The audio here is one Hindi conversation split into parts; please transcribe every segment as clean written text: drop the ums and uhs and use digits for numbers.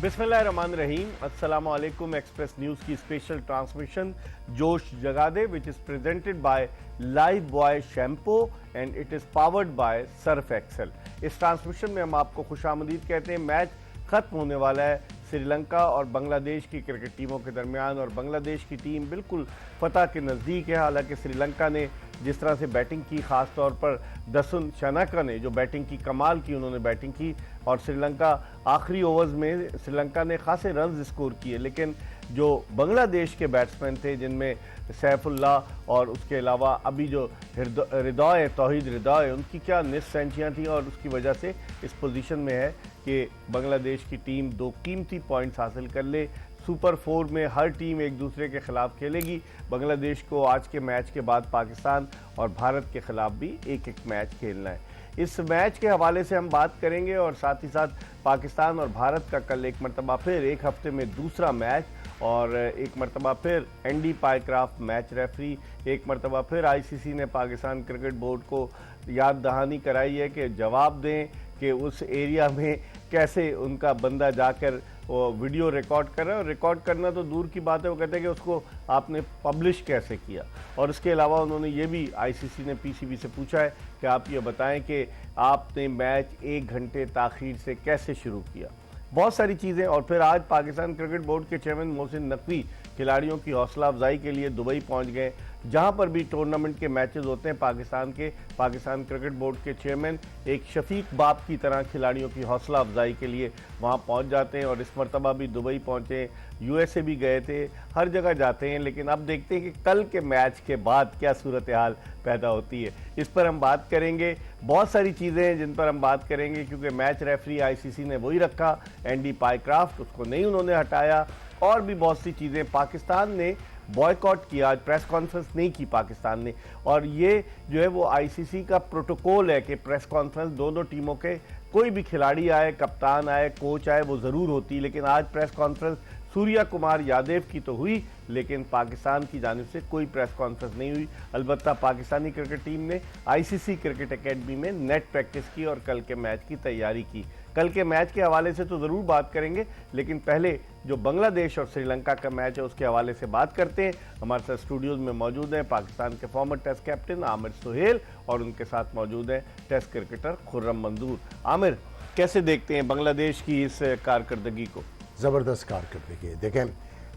बिस्मिल्लाहिर्रहमानिर्रहीम, अस्सलाम वालेकुम। एक्सप्रेस न्यूज़ की स्पेशल ट्रांसमिशन जोश जगा दे which is presented by Lifebuoy shampoo and it is powered by Surf Excel. इस ट्रांसमिशन में हम आपको खुशामदीद कहते हैं। मैच ख़त्म होने वाला है श्रीलंका और बांग्लादेश की क्रिकेट टीमों के दरमियान, और बांग्लादेश की टीम बिल्कुल फतह के नज़दीक है। हालांकि श्रीलंका ने जिस तरह से बैटिंग की, ख़ास तौर पर दसुन शनाका ने जो बैटिंग की, कमाल की उन्होंने बैटिंग की, और श्रीलंका आखिरी ओवर्स में श्रीलंका ने खासे रन स्कोर किए। लेकिन जो बांग्लादेश के बैट्समैन थे, जिनमें सैफुल्लाह और उसके अलावा अभी जो रिदॉय तौहीद रिदॉय, उनकी क्या निस्फ सेंचुरियाँ थी, और उसकी वजह से इस पोजीशन में है कि बांग्लादेश की टीम दो कीमती पॉइंट्स हासिल कर ले। सुपर 4 में हर टीम एक दूसरे के खिलाफ खेलेगी। बांग्लादेश को आज के मैच के बाद पाकिस्तान और भारत के खिलाफ भी एक एक मैच खेलना है। इस मैच के हवाले से हम बात करेंगे, और साथ ही साथ पाकिस्तान और भारत का कल एक मरतबा फिर एक हफ्ते में दूसरा मैच, और एक मरतबा फिर एंडी पाइक्राफ्ट मैच रेफरी, एक मरतबा फिर आईसीसी ने पाकिस्तान क्रिकेट बोर्ड को याद दहानी कराई है कि जवाब दें कि उस एरिया में कैसे उनका बंदा जाकर वो वीडियो रिकॉर्ड कर रहा है। और रिकॉर्ड करना तो दूर की बात है, वो कहते हैं कि उसको आपने पब्लिश कैसे किया। और इसके अलावा उन्होंने ये भी, आईसीसी ने पीसीबी से पूछा है कि आप ये बताएं कि आपने मैच 1 घंटे ताख़ीर से कैसे शुरू किया। बहुत सारी चीज़ें। और फिर आज पाकिस्तान क्रिकेट बोर्ड के चेयरमैन मोहसिन नकवी खिलाड़ियों की हौसला अफजाई के लिए दुबई पहुंच गए। जहां पर भी टूर्नामेंट के मैचेस होते हैं पाकिस्तान के, पाकिस्तान क्रिकेट बोर्ड के चेयरमैन एक शफीक बाप की तरह खिलाड़ियों की हौसला अफजाई के लिए वहां पहुंच जाते हैं। और इस मरतबा भी दुबई पहुंचे, यूएसए भी गए थे, हर जगह जाते हैं। लेकिन अब देखते हैं कि कल के मैच के बाद क्या सूरत हाल पैदा होती है, इस पर हम बात करेंगे। बहुत सारी चीज़ें हैं जिन पर हम बात करेंगे, क्योंकि मैच रेफरी आईसीसी ने वही रखा, एंडी पाइक्राफ्ट, उसको नहीं उन्होंने हटाया। और भी बहुत सी चीज़ें। पाकिस्तान ने बॉयकॉट किया, आज प्रेस कॉन्फ्रेंस नहीं की पाकिस्तान ने, और ये जो है वो आईसीसी का प्रोटोकॉल है कि प्रेस कॉन्फ्रेंस दोनों टीमों के, कोई भी खिलाड़ी आए, कप्तान आए, कोच आए, वो ज़रूर होती। लेकिन आज प्रेस कॉन्फ्रेंस सूर्या कुमार यादव की तो हुई, लेकिन पाकिस्तान की जानिब से कोई प्रेस कॉन्फ्रेंस नहीं हुई। अलबत्ता पाकिस्तानी क्रिकेट टीम ने आईसीसी क्रिकेट एकेडमी में नेट प्रैक्टिस की और कल के मैच की तैयारी की। कल के मैच के हवाले से तो ज़रूर बात करेंगे, लेकिन पहले जो बांग्लादेश और श्रीलंका का मैच है उसके हवाले से बात करते हैं। हमारे साथ स्टूडियोज़ में मौजूद हैं पाकिस्तान के former test captain Aamir Sohail, और उनके साथ मौजूद हैं टेस्ट क्रिकेटर खुर्रम मंजूर। आमिर, कैसे देखते हैं बांग्लादेश की इस कारकर्दगी को? ज़बरदस्त कारकर्दगी। देखें,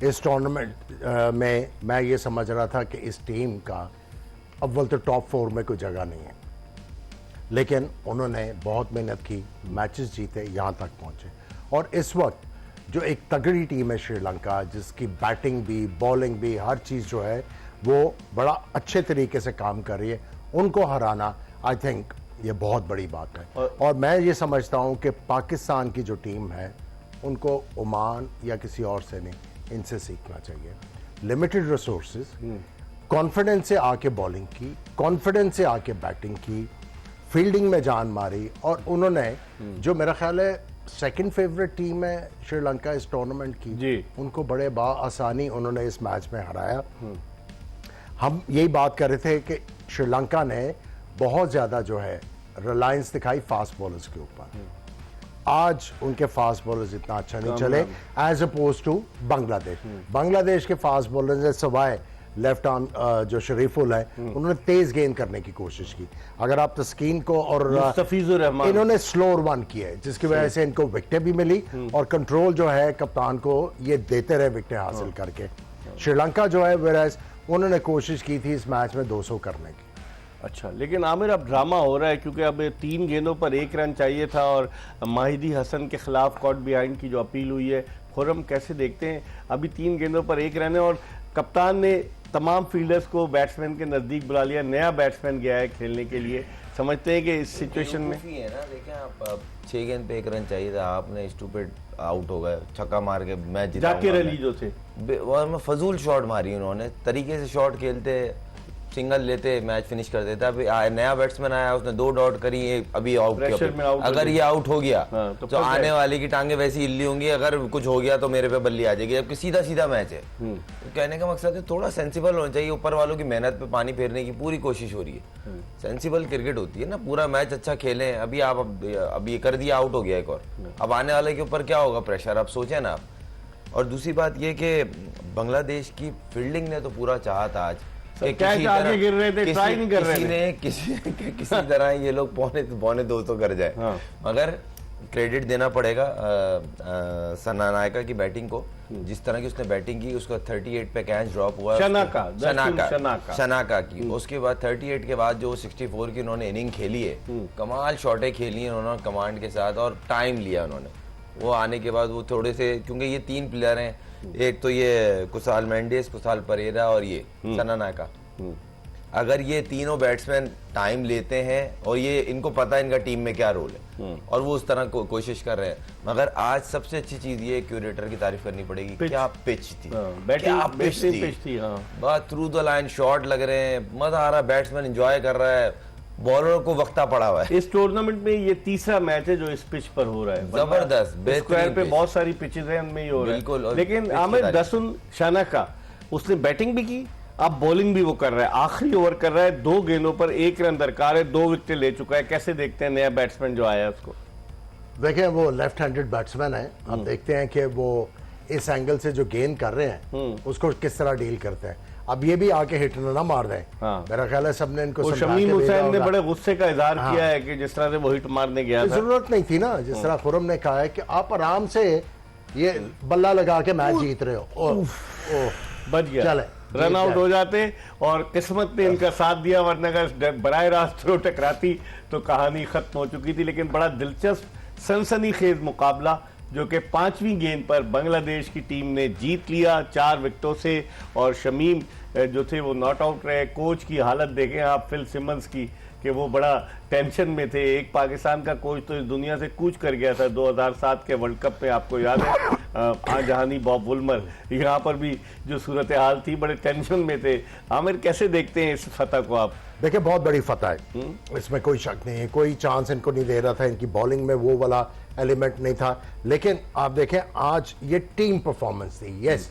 इस टूर्नामेंट में मैं ये समझ रहा था कि इस टीम का अव्वल तो टॉप 4 में कोई जगह नहीं है, लेकिन उन्होंने बहुत मेहनत की, मैचेस जीते, यहाँ तक पहुँचे। और इस वक्त जो एक तगड़ी टीम है श्रीलंका, जिसकी बैटिंग भी, बॉलिंग भी, हर चीज़ जो है वो बड़ा अच्छे तरीके से काम कर रही है, उनको हराना आई थिंक ये बहुत बड़ी बात है। और मैं ये समझता हूँ कि पाकिस्तान की जो टीम है उनको ओमान या किसी और से नहीं, इनसे सीखना चाहिए। लिमिटेड रिसोर्सेज, कॉन्फिडेंस से आके बॉलिंग की, कॉन्फिडेंस से आके बैटिंग की, फील्डिंग में जान मारी, और उन्होंने जो मेरा ख्याल है सेकंड फेवरेट टीम है श्रीलंका इस टूर्नामेंट की जी, उनको बड़े आसानी उन्होंने इस मैच में हराया। हम यही बात कर रहे थे कि श्रीलंका ने बहुत ज़्यादा जो है रिलायंस दिखाई फास्ट बॉलर्स के ऊपर। आज उनके फास्ट बॉलर्स इतना अच्छा नहीं चले as opposed to Bangladesh. Bangladesh के फास्ट बॉलर्स ने सवाए लेफ्ट आर्म जो शरीफुल है, उन्होंने तेज गेंद करने की कोशिश की। अगर आप तस्कीन को और इन्होंने स्लोअर वन किया है, जिसकी वजह से इनको विकेटें भी मिली, और कंट्रोल जो है कप्तान को ये देते रहे विकेटें हासिल करके। श्रीलंका जो है वेराज उन्होंने कोशिश की थी इस मैच में 200 करने की। अच्छा, लेकिन आमिर अब ड्रामा हो रहा है, क्योंकि अब 3 गेंदों पर 1 रन चाहिए था, और माहिदी हसन के खिलाफ कॉट बिहाइंड की जो अपील हुई है, खुर्रम कैसे देखते हैं? अभी 3 गेंदों पर 1 रन है, और कप्तान ने तमाम फील्डर्स को बैट्समैन के नज़दीक बुला लिया, नया बैट्समैन गया है खेलने के लिए। समझते हैं कि इस सिचुएशन में है ना, देखें आप 6 गेंद पे 1 रन चाहिए था, आपने स्टूपिड आउट हो गए, छक्का मार के मैच जिता। जाकिर अली जो थे वो फजूल शॉट मारी उन्होंने, तरीके से शॉट खेलते सिंगल लेते मैच फिनिश कर देता। अभी नया बैट्समैन आया, उसने 2 डॉट करी, अभी आउट Pressure में out अगर हो ये आउट हो गया हाँ, तो आने वाले की टांगे वैसी हिल्ली होंगी, अगर कुछ हो गया तो मेरे पे बल्ली आ जाएगी, जबकि सीधा सीधा मैच है। तो कहने का मकसद है थोड़ा सेंसिबल होना चाहिए, ऊपर वालों की मेहनत पे पानी फेरने की पूरी कोशिश हो रही है। सेंसिबल क्रिकेट होती है ना, पूरा मैच अच्छा खेलें। अभी आप अब ये कर दिया, आउट हो गया एक और, अब आने वाले के ऊपर क्या होगा प्रेशर, अब सोचें ना आप। और दूसरी बात ये कि बांग्लादेश की फील्डिंग ने तो पूरा चाहा था आज कि कैच आगे गिर रहे थे, ट्राई नहीं कर रहे थे। किसी तरह ये लोग पौने 200 कर जाए। हाँ। मगर क्रेडिट देना पड़ेगा सना नायका की बैटिंग को, जिस तरह की उसने बैटिंग की, उसका 38 पे कैच ड्रॉप हुआ शनाका की। उसके बाद 38 के बाद जो 64 की उन्होंने इनिंग खेली है, कमाल शॉटें खेली हैं उन्होंने कमांड के साथ, और टाइम लिया उन्होंने। वो आने के बाद वो थोड़े से, क्योंकि ये 3 प्लेयर हैं, एक तो ये कुसाल मेंडिस, कुसाल परेरा और ये सना नायका। अगर ये तीनों बैट्समैन टाइम लेते हैं और ये इनको पता है इनका टीम में क्या रोल है, और वो उस तरह कोशिश कर रहे हैं। मगर आज सबसे अच्छी चीज ये क्यूरेटर की तारीफ करनी पड़ेगी, क्या पिच थी, क्या पिच थी। बस थ्रू द लाइन शॉट लग रहे हैं, मजा आ रहा है, बैट्समैन एंजॉय कर रहा है, बॉलर को वक्ता पड़ा हुआ है। इस टूर्नामेंट में ये तीसरा मैच है जो इस पिच पर हो रहा है। जबरदस्त स्क्वायर पे बहुत सारी पिचेस हैं, उनमें ही हो रहा है। बिल्कुल। लेकिन आमिर दसुन शनाका, उसने बैटिंग भी की, अब बॉलिंग भी वो कर रहा है, आखिरी ओवर कर रहा है, 2 गेंदों पर 1 रन दरकार है, 2 विकेट ले चुका है। कैसे देखते हैं नया बैट्समैन जो आया उसको? देखिए वो लेफ्ट हैंडेड बैट्समैन है, अब देखते हैं कि वो इस एंगल से जो गेंद कर रहे हैं उसको किस तरह डील करते हैं। अब ये भी आके हिट ना मार दें। हाँ। मेरा ख्याल है सबने इनको शमीम हुसैन ने बड़े गुस्से का इजहार किया है कि जिस तरह से वो हिट मारने गया था, जरूरत नहीं थी ना। जिस तरह खुरम ने कहा है कि आप आराम से ये बल्ला लगा के मैच जीत रहे हो, बच गया, चले रन आउट हो जाते, और किस्मत ने इनका साथ दिया, वरना अगर बराह रास्त थ्रो टकराती तो कहानी खत्म हो चुकी थी। लेकिन बड़ा दिलचस्प सनसनीखेज मुकाबला जो कि 5वीं गेंद पर बांग्लादेश की टीम ने जीत लिया 4 विकेटों से, और शमीम जो थे वो नॉट आउट रहे। कोच की हालत देखें आप फिल सिमंस की, कि वो बड़ा टेंशन में थे। एक पाकिस्तान का कोच तो इस दुनिया से कूच कर गया था 2007 के वर्ल्ड कप में, आपको याद है, जहानी बॉब वुल्मर। यहाँ पर भी जो सूरत हाल थी, बड़े टेंशन में थे। आमिर कैसे देखते हैं इस फतह को आप? देखिए बहुत बड़ी फतह है, इसमें कोई शक नहीं है, कोई चांस इनको नहीं दे रहा था, इनकी बॉलिंग में वो वाला एलिमेंट नहीं था। लेकिन आप देखें आज ये टीम परफॉर्मेंस थी। यस,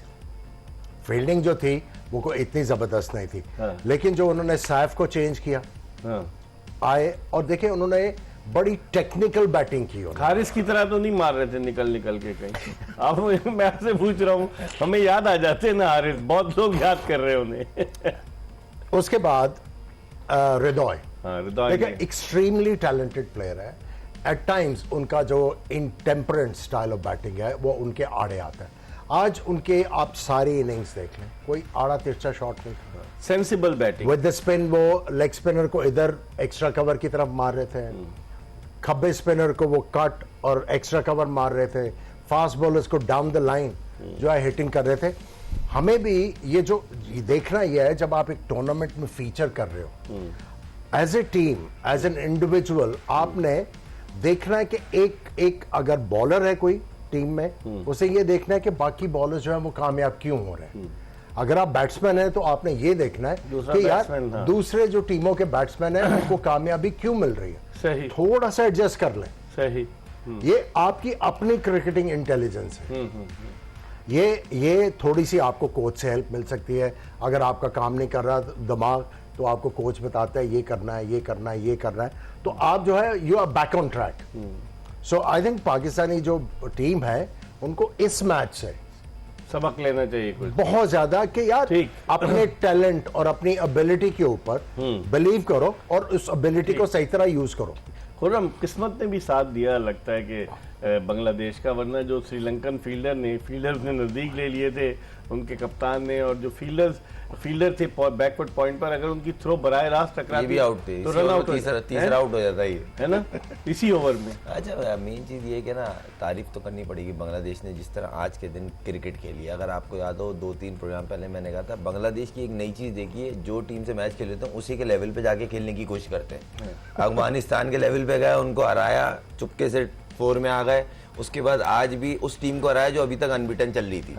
फील्डिंग जो थी वो कोई इतनी जबरदस्त नहीं थी, लेकिन जो उन्होंने सैफ को चेंज किया, आए और देखें उन्होंने बड़ी टेक्निकल बैटिंग की। हारिस की तरह तो नहीं मार रहे थे निकल के कहीं। अब मैं आपसे पूछ रहा हूँ, हमें याद आ जाते हैं ना हारिस, बहुत लोग याद कर रहे हैं उन्हें। उसके बाद हृदय, देखिए एक्सट्रीमली टैलेंटेड प्लेयर है। एट टाइम्स उनका जो इनटेम्परेंट स्टाइल ऑफ बैटिंग है वो उनके आड़े आता है। आज उनके आप सारी इनिंग्स देख लें, कोई आड़ा तिरछा शॉट नहीं था, sensible batting with the spin. वो लेग स्पिनर को इधर एक्स्ट्रा कवर की तरफ मार रहे थे, खब्बे स्पिनर को वो कट और एक्स्ट्रा कवर मार रहे थे, फास्ट बॉलर्स को डाउन द लाइन जो है हिटिंग कर रहे थे। हमें भी ये जो देखना यह है, जब आप एक टूर्नामेंट में फीचर कर रहे हो as a team, as an individual, आपने देखना है कि एक अगर बॉलर है कोई टीम में, उसे ये देखना है कि बाकी बॉलर जो है वो कामयाब क्यों हो रहे हैं। अगर आप बैट्समैन हैं तो आपने ये देखना है कि यार दूसरे जो टीमों के बैट्समैन हैं उनको कामयाबी क्यों मिल रही है, सही, थोड़ा सा एडजस्ट कर लें। सही, ये आपकी अपनी क्रिकेटिंग इंटेलिजेंस है। ये थोड़ी सी आपको कोच से हेल्प मिल सकती है। अगर आपका काम नहीं कर रहा दिमाग, तो आपको कोच बताता है ये करना है, ये करना है, ये करना है, तो आप जो है you are back on track. So I think Pakistani जो टीम है उनको इस मैच से सबक लेना चाहिए कुछ बहुत ज्यादा, कि यार अपने टैलेंट और अपनी एबिलिटी के ऊपर बिलीव करो और उस एबिलिटी को सही तरह यूज करो। खुर्रम, किस्मत ने भी साथ दिया लगता है कि बांग्लादेश का, वरना जो श्रीलंकन फील्डर्स ने नज़दीक ले लिए थे उनके कप्तान ने, और जो फील्डर थे बैकवर्ड पॉइंट पर, अगर उनकी थ्रो बराह रास्त टकराती भी आउट थे, तो रन आउट, तीसरा आउट हो जाता है ना इसी ओवर में। अच्छा, मेन चीज़ ये कि ना तारीफ तो करनी पड़ेगी बांग्लादेश ने जिस तरह आज के दिन क्रिकेट खेली। अगर आपको याद हो 2-3 प्रोग्राम पहले मैंने कहा था, बांग्लादेश की एक नई चीज़ देखिए, जो टीम से मैच खेले थे उसी के लेवल पे जाके खेलने की कोशिश करते हैं। अफगानिस्तान के लेवल पे गए, उनको हराया, चुपके से 4 में आ गए, उसके बाद आज भी उस टीम को हराया जो अभी तक अनबीटन चल रही थी।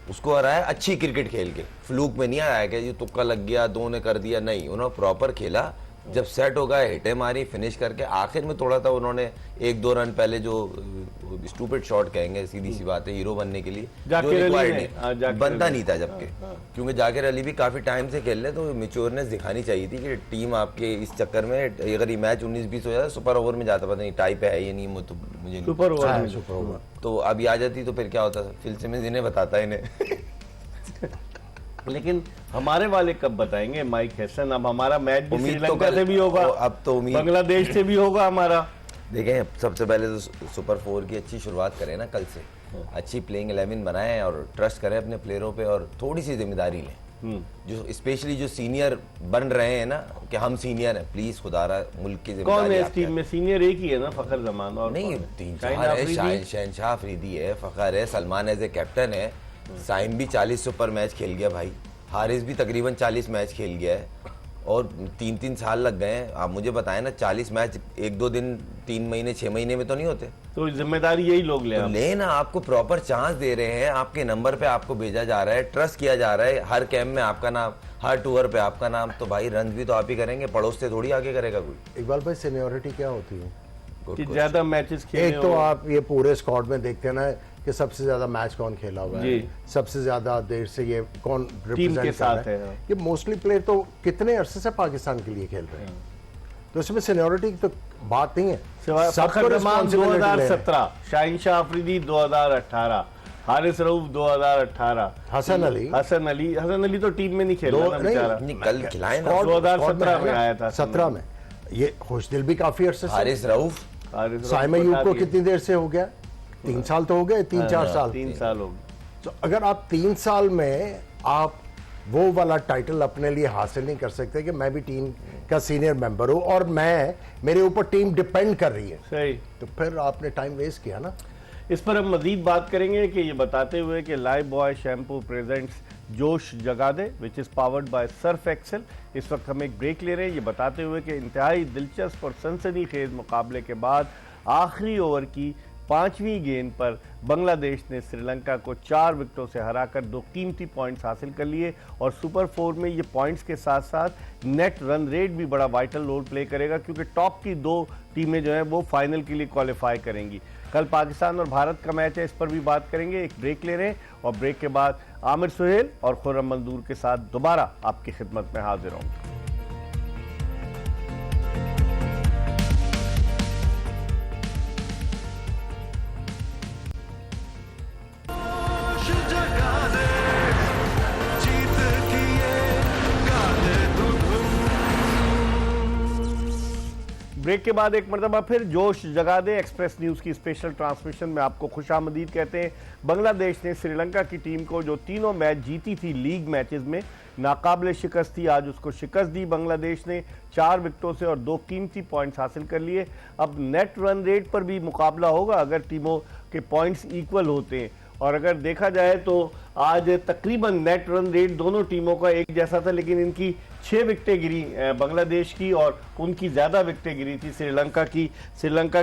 उसको हराया अच्छी क्रिकेट खेल के, फ्लूक में नहीं आया कि ये तुक्का लग गया, दो ने कर दिया, नहीं, उन्होंने प्रॉपर खेला, जब सेट हो गए हिटें मारी, फिनिश करके आखिर में थोड़ा सा उन्होंने 1-2 रन पहले जो स्टूपिड शॉट कहेंगे, सीधी सी बात है, हीरो बनने के लिए जो रिक्वायर्ड नहीं बनता नहीं था, जबकि क्योंकि जाकिर अली भी काफी टाइम से खेल रहे, तो मेच्योरनेस दिखानी चाहिए थी कि टीम आपके इस चक्कर में, अगर ये मैच 19-20 हो जाता सुपर ओवर में जाता, पता नहीं टाई पे है ये नहीं, तो मुझे सुपर ओवर तो अभी आ जाती तो फिर क्या होता, फिल सिमंस इन्हें बताता इन्हें लेकिन हमारे वाले कब बताएंगे माइक हैसन? अब हमारा मैच भी श्रीलंका से भी होगा, अब तो उम्मीद बांग्लादेश से भी होगा हमारा। देखें, सबसे पहले तो सुपर 4 की अच्छी शुरुआत करें ना, कल से अच्छी प्लेइंग 11 बनाएं और ट्रस्ट करें अपने प्लेयरों पे और थोड़ी सी जिम्मेदारी लें, जो स्पेशली जो सीनियर बन रहे हैं ना, कि हम सीनियर हैं, प्लीज खुदारा मुल्क की जिम्मेदारी। कौन है इस टीम में सीनियर? एक ही है ना, फखर जमान, और नहीं 3-4 है, शहनशाह अफरीदी है, फखर है, सलमान एज ए कैप्टन है, साइम भी 40 सुपर मैच खेल गया भाई, हारिस भी तकरीबन 40 मैच खेल गया है, और 3-3 साल लग गए हैं। आप मुझे बताएं ना, 40 मैच 1-2 दिन, 3 महीने 6 महीने में तो नहीं होते, तो जिम्मेदारी यही लोग ले, तो ले ना, आपको प्रॉपर चांस दे रहे हैं, आपके नंबर पे आपको भेजा जा रहा है, ट्रस्ट किया जा रहा है, हर कैंप में आपका नाम, हर टूर पे आपका नाम, तो भाई रन भी तो आप ही करेंगे, पड़ोस से थोड़ी आगे करेगा कोई। इकबाल भाई, सीनियरिटी क्या होती है कि ज्यादा मैचेस खेले? एक तो आप ये पूरे स्क्वाड में देखते हैं ना कि सबसे ज्यादा मैच कौन खेला हुआ है, सबसे ज्यादा देर से ये कौन टीम के साथ है, ये मोस्टली प्लेयर तो कितने अरसे से पाकिस्तान के लिए खेल रहे हैं, तो इसमें सीनियरिटी की तो बात नहीं है। फखर जमान 2017, शहनशाह अफरीदी 2018, हारिस रऊफ 2018, हसन अली तो टीम में नहीं खेला ना बेचारा, कल खिलाए ना, 2017 में आया था, 17 में। ये खुशदिल भी काफी अरसे से, हारिस रऊफ, साइम अयूब को कितनी देर से हो गया? 3 साल तो हो गए, 3-4 साल, 3 साल हो गए। तो अगर आप 3 साल में आप वो वाला टाइटल अपने लिए हासिल नहीं कर सकते कि मैं भी टीम का सीनियर मेंबर हूं और मेरे ऊपर टीम डिपेंड कर रही है, सही, तो फिर आपने टाइम वेस्ट किया ना। इस पर हम मजीद बात करेंगे कि ये बताते हुए कि लाइफ बॉय शैम्पू प्रेजेंट्स जोश जगा दे which is powered by Surf Excel. इस वक्त हम एक ब्रेक ले रहे हैं, ये बताते हुए कि इंतहाई दिलचस्प और सनसनीखेज मुकाबले के बाद आखिरी ओवर की 5वीं गेंद पर बांग्लादेश ने श्रीलंका को 4 विकेटों से हराकर 2 कीमती पॉइंट्स हासिल कर लिए और सुपर 4 में ये पॉइंट्स के साथ साथ नेट रन रेट भी बड़ा वाइटल रोल प्ले करेगा, क्योंकि टॉप की 2 टीमें जो हैं वो फाइनल के लिए क्वालिफाई करेंगी। कल पाकिस्तान और भारत का मैच है, इस पर भी बात करेंगे। एक ब्रेक ले रहे हैं और ब्रेक के बाद आमिर सुहेल और खुर्रम मंजूर के साथ दोबारा आपकी खिदमत में हाजिर होंगे। ब्रेक के बाद एक मरतबा फिर जोश जगा दे एक्सप्रेस न्यूज़ की स्पेशल ट्रांसमिशन में आपको खुशामदीद कहते हैं। बांग्लादेश ने श्रीलंका की टीम को जो तीनों मैच जीती थी लीग मैचेस में, नाकाबिले शिकस्त थी, आज उसको शिकस्त दी बांग्लादेश ने 4 विकेटों से और 2 कीमती पॉइंट्स हासिल कर लिए। अब नेट रन रेट पर भी मुकाबला होगा अगर टीमों के पॉइंट्स इक्वल होते हैं, और अगर देखा जाए तो आज तकरीबन नेट रन रेट दोनों टीमों का एक जैसा था, लेकिन इनकी 6 विकेटें गिरी बांग्लादेश की और उनकी ज़्यादा विकेटें गिरी थी श्रीलंका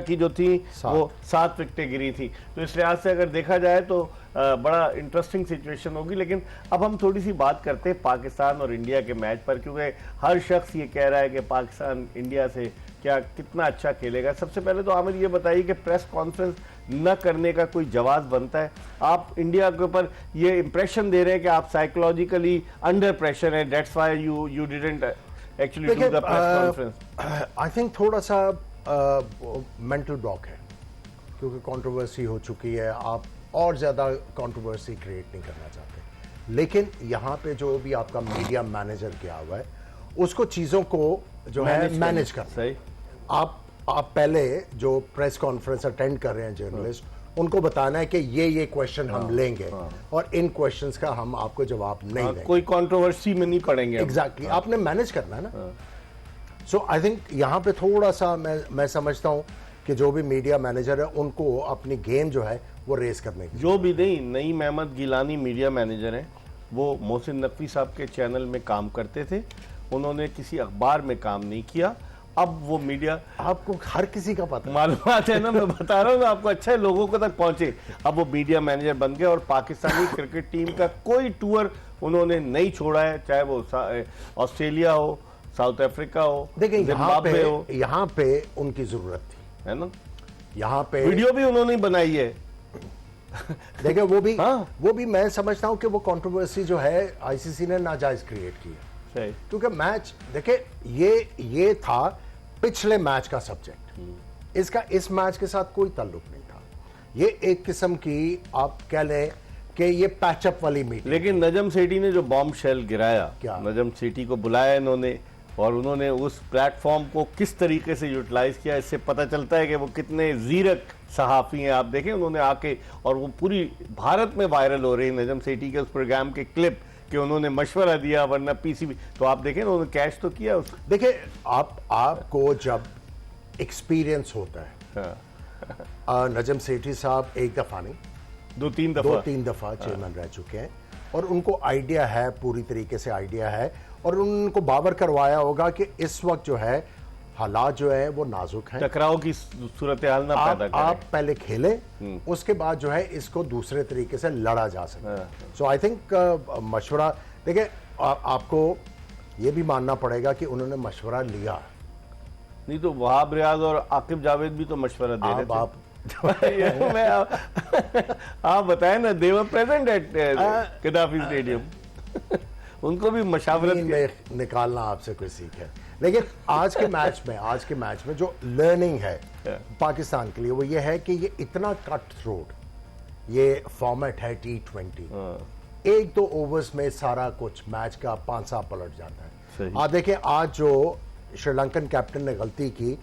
की जो थी वो 7 विकेटें गिरी थी। तो इस लिहाज से अगर देखा जाए तो बड़ा इंटरेस्टिंग सिचुएशन होगी। लेकिन अब हम थोड़ी सी बात करते हैं पाकिस्तान और इंडिया के मैच पर, क्योंकि हर शख्स ये कह रहा है कि पाकिस्तान इंडिया से कितना अच्छा खेलेगा। सबसे पहले तो आमिर ये बताइए कि प्रेस कॉन्फ्रेंस न करने का कोई जवाब बनता है? आप इंडिया के ऊपर ये इंप्रेशन दे रहे हैं कि आप साइकोलॉजिकली अंडर प्रेशर है, that's why you didn't actually do the press conference. I think थोड़ा सा मेंटल ब्लॉक है, क्योंकि कंट्रोवर्सी हो चुकी है, आप और ज़्यादा कंट्रोवर्सी क्रिएट नहीं करना चाहते। लेकिन यहाँ पे जो भी आपका मीडिया मैनेजर किया हुआ है, उसको चीज़ों को जो है मैनेज करना। सही। आप पहले जो प्रेस कॉन्फ्रेंस अटेंड कर रहे हैं जर्नलिस्ट, उनको बताना है कि ये क्वेश्चन हम लेंगे और इन क्वेश्चंस का हम आपको जवाब नहीं देंगे, कोई कंट्रोवर्सी में नहीं पड़ेंगे। एग्जैक्टली आपने मैनेज करना है ना। सो आई थिंक यहाँ पे थोड़ा सा मैं समझता हूँ कि जो भी मीडिया मैनेजर है उनको अपनी गेम जो है वो रेस करने की, जो भी नहीं, नईम अहमद गिलानी मीडिया मैनेजर हैं, वो मोहसिन नकवी साहब के चैनल में काम करते थे, उन्होंने किसी अखबार में काम नहीं किया अब वो मीडिया, आपको हर किसी का पता है। मालूमात है ना, मैं बता रहा हूँ ना आपको, अच्छा है लोगों को तक पहुंचे। अब वो मीडिया मैनेजर बन गए और पाकिस्तानी क्रिकेट टीम का कोई टूर उन्होंने नहीं छोड़ा है, चाहे वो ऑस्ट्रेलिया हो, साउथ अफ्रीका हो, देखिए जिम्बाब्वे हो, यहाँ पे उनकी जरूरत थी, है ना। यहाँ पे वीडियो भी उन्होंने बनाई है। देखिए हाँ। वो भी मैं समझता हूँ कि वो कंट्रोवर्सी जो है आईसीसी ने नाजायज क्रिएट की है, सही। क्योंकि मैच देखिए ये था पिछले मैच का सब्जेक्ट, इसका इस मैच के साथ कोई ताल्लुक नहीं था। ये एक किस्म की आप कह लें कि ये पैचअप वाली मीटिंग। लेकिन नजम सेठी ने जो बॉम्ब शेल गिराया, क्या? नजम सेठी को बुलाया इन्होंने और उन्होंने उस प्लेटफॉर्म को किस तरीके से यूटिलाइज किया, इससे पता चलता है कि वो कितने जीरक सहाफ़ी हैं। आप देखें उन्होंने आके, और वो पूरी भारत में वायरल हो रही है नजम सेठी के उस प्रोग्राम के क्लिप कि उन्होंने मशवरा दिया, वरना पीसीबी, तो आप देखें उन्होंने कैश तो किया उसको। देखिए आपको जब एक्सपीरियंस होता है, हाँ। नजम सेठी साहब एक दफा नहीं, दो तीन दफा चेयरमैन रह चुके हैं और उनको आइडिया है, पूरी तरीके से आइडिया है, और उनको बावर करवाया होगा कि इस वक्त जो है हालात जो है वो नाजुक हैं, टकराव की सूरत हाल ना पैदा करें। आप पहले खेलें, उसके बाद जो है इसको दूसरे तरीके से लड़ा जा सकता। सो आई थिंक मशवरा, देखिए आपको ये भी मानना पड़ेगा कि उन्होंने मशवरा लिया, नहीं तो वहाब रियाज और आकिब जावेद भी तो मशवरा दे रहे थे। आप बताएं ना, they were present at Gaddafi stadium. उनको भी मशावरत में निकालना आपसे कोई सीख है। लेकिन आज के मैच में जो लर्निंग है पाकिस्तान के लिए वो ये है कि ये इतना कट थ्रोट ये फॉर्मेट है T20, एक दो ओवर्स में सारा कुछ मैच का पांसा पलट जाता है। आप देखिए आज जो श्रीलंकन कैप्टन ने गलती की,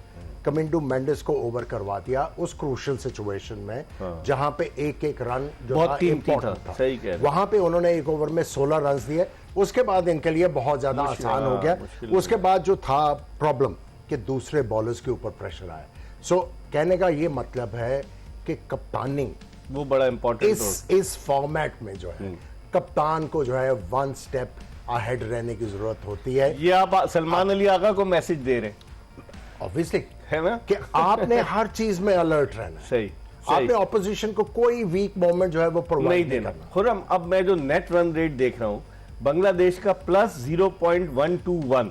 कमिंडू मेंडिस को ओवर करवा दिया उस क्रूशियल सिचुएशन में, जहां पे एक एक रन जो था इंपॉर्टेंट था, सही कह रहे हैं। वहां पे उन्होंने एक ओवर में 16 रन दिए, उसके बाद इनके लिए बहुत ज्यादा आसान हो गया। उसके बाद जो था प्रॉब्लम कि दूसरे बॉलर्स के ऊपर प्रेशर आया। सो कहने का ये मतलब है कि कप्तानी वो बड़ा इंपॉर्टेंट इस फॉर्मेट में जो है कप्तान को जो है वन स्टेप अहेड रहने की जरूरत होती है। ये आप सलमान अली आगा को मैसेज दे रहे हैं ऑब्वियसली, है ना, कि आपने हर चीज में अलर्ट रहना है। सही। आपने ऑपोजिशन को कोई वीक मोमेंट जो है वो प्रोवाइड नहीं करना। खुरम, अब मैं जो नेट रन रेट देख रहा हूं, बांग्लादेश का प्लस 0.121,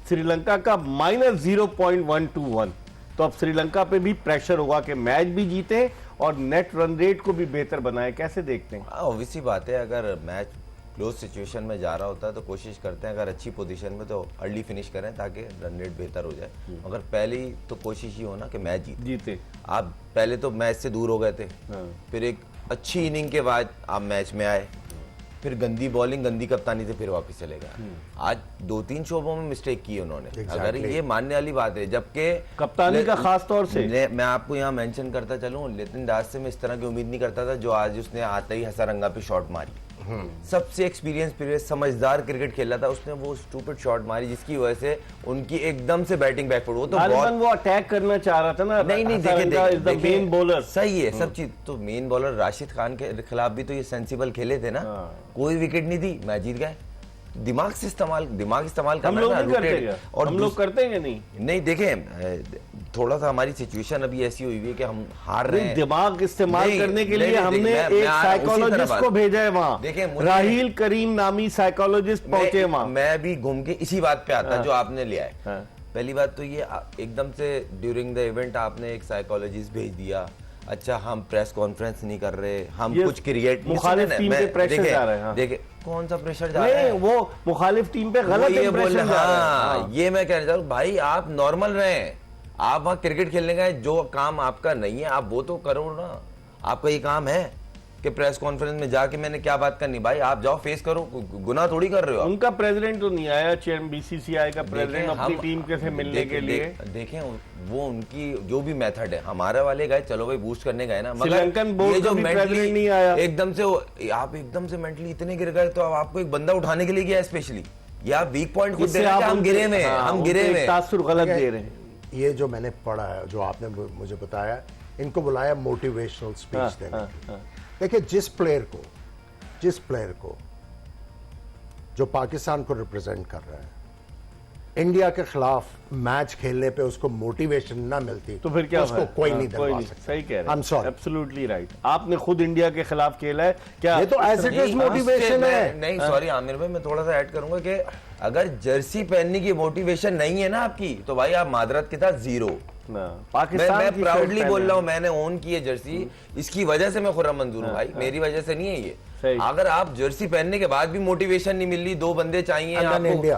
श्रीलंका का माइनस 0.121, तो अब श्रीलंका पे भी प्रेशर होगा कि मैच भी जीते और नेट रन रेट को भी बेहतर बनाए। कैसे देखते हैं? ऑब्वियसली बात है, अगर मैच क्लोज सिचुएशन में जा रहा होता है तो कोशिश करते हैं अगर अच्छी पोजीशन में तो अर्ली फिनिश करें ताकि रन रेट बेहतर हो जाए। मगर पहले ही तो कोशिश ही हो ना कि मैच जीते। आप पहले तो मैच से दूर हो गए थे, फिर एक अच्छी इनिंग के बाद आप मैच में आए, फिर गंदी बॉलिंग गंदी कप्तानी से फिर वापस चले गए। आज 2-3 शोबों में मिस्टेक की उन्होंने, अगर ये मानने वाली बात है, जबकि कप्तानी का खास तौर से मैं आपको यहाँ मेंशन करता चलूं, लिटिन दास से मैं इस तरह की उम्मीद नहीं करता था जो आज उसने आते ही हसारंगा पे शॉट मारी। सबसे एक्सपीरियंस प्लेयर, समझदार क्रिकेट खेला था, उसने वो स्टूपिड शॉट मारी जिसकी वजह से उनकी एकदम से बैटिंग बैकफुट। वो तो वो अटैक करना चाह रहा था ना। नहीं देखिए मेन बॉलर सही है सब चीज, तो मेन बॉलर राशिद खान के खिलाफ भी तो ये सेंसिबल खेले थे ना, कोई विकेट नहीं दी, मैच जीत गए। दिमाग इस्तेमाल करना, हम लोग नहीं करते, और हम लोग करते हैं नहीं देखें थोड़ा सा हमारी सिचुएशन अभी ऐसी हुई है कि हम हार रहे हैं। दिमाग इस्तेमाल करने के लिए हमने एक साइकोलॉजिस्ट को भेजा है वहां, देखें राहील करीम नामी साइकोलॉजिस्ट पहुंचे वहां। मैं भी घूम के इसी बात पे आता जो आपने लिया है। पहली बात तो ये एकदम से ड्यूरिंग द इवेंट आपने एक साइकोलॉजिस्ट भेज दिया, अच्छा हम प्रेस कॉन्फ्रेंस नहीं कर रहे, हम कुछ क्रिएट मुखालिफ टीम पे प्रेशर जा रहे हैं। देखिए कौन सा प्रेशर जा रहा है, वो मुखालिफ टीम पे गलत इंप्रेशन जा रहा है। ये मैं कहना चाह रहा हूं भाई, आप नॉर्मल रहे, आप वहां क्रिकेट खेलने गए, जो काम आपका नहीं है आप वो तो करो ना। आपका ये काम है कि प्रेस कॉन्फ्रेंस में जाके मैंने क्या बात करनी, भाई आप जाओ फेस करो, गुनाह थोड़ी कर रहे हो। उनका प्रेसिडेंट तो नहीं आया, चेयरमैन बीसीसीआई का प्रेसिडेंट अपनी टीम के से मिलने के लिए। देखें वो उनकी जो भी मेथड है, हमारे वाले गए चलो भाई बूस्ट करने गए ना, श्रीलंकन बोर्ड का भी प्रेसिडेंट नहीं आया। एकदम से आप एकदम से मेंटली इतने गिर गए, तो आपको एक बंदा उठाने के लिए गया स्पेशली, या वीक पॉइंट खुद दे रहे हैं, हम गिरे में, हम गिरे में तासुर गलत दे रहे हैं। ये जो मैंने पढ़ा है, जो आपने मुझे बताया, इनको बुलाया मोटिवेशनल स्पीच देने। देखिए जिस प्लेयर को जो पाकिस्तान को रिप्रेजेंट कर रहा है, इंडिया के खिलाफ मैच खेलने पे उसको मोटिवेशन ना मिलती तो फिर क्या उसको कोई नहीं दिलवा सकता। सही कह रहे हैं, I'm sorry. Absolutely right. आपने खुद इंडिया के खिलाफ खेला है क्या? ये तो एज इट इज मोटिवेशन है। नहीं सॉरी आमिर भाई, मैं थोड़ा सा ऐड करूंगा कि अगर जर्सी पहनने की मोटिवेशन नहीं है ना आपकी, तो भाई आप मादरत के साथ जीरो। पाकिस्तान मैं प्राउडली बोल रहा हूँ, मैंने ओन की है जर्सी, इसकी वजह से मैं खुर्रम मंजूर हूँ भाई, मेरी वजह से नहीं है ये। अगर आप जर्सी पहनने के बाद भी मोटिवेशन नहीं मिल रही, 2 बंदे चाहिए आपको इंडिया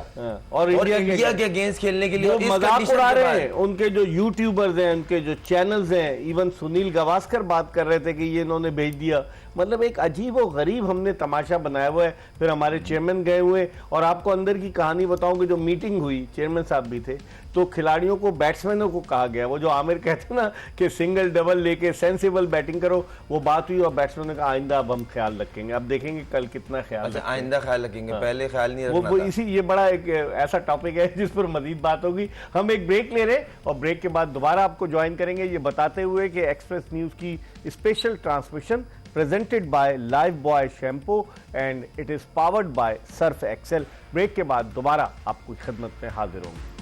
और इंडिया के अगेंस्ट खेलने के लिए, मजाक उड़ा रहे हैं। उनके जो यूट्यूबर्स हैं, उनके जो चैनल्स हैं, इवन सुनील गावस्कर बात कर रहे थे कि ये इन्होंने भेज दिया। मतलब एक अजीब और गरीब हमने तमाशा बनाया हुआ है। फिर हमारे चेयरमैन गए हुए, और आपको अंदर की कहानी बताऊं कि जो मीटिंग हुई, चेयरमैन साहब भी थे, तो खिलाड़ियों को, बैट्समैनों को कहा गया, वो जो आमिर कहते हैं ना कि सिंगल डबल लेके सेंसिबल बैटिंग करो, वो बात हुई और बैट्समैन ने कहा आइंदा अब हम ख्याल रखेंगे। अब देखेंगे कल कितना ख्याल। अच्छा, आइंदा ख्याल रखेंगे, पहले ख्याल नहीं रखना वो था। इसी, ये बड़ा एक ऐसा टॉपिक है जिस पर मजीद बात होगी। हम एक ब्रेक ले रहे हैं और ब्रेक के बाद दोबारा आपको ज्वाइन करेंगे, ये बताते हुए कि एक्सप्रेस न्यूज की special transmission presented by Lifebuoy shampoo and it is powered by Surf Excel। Break के बाद दोबारा आपकी खिदमत में हाजिर होंगे।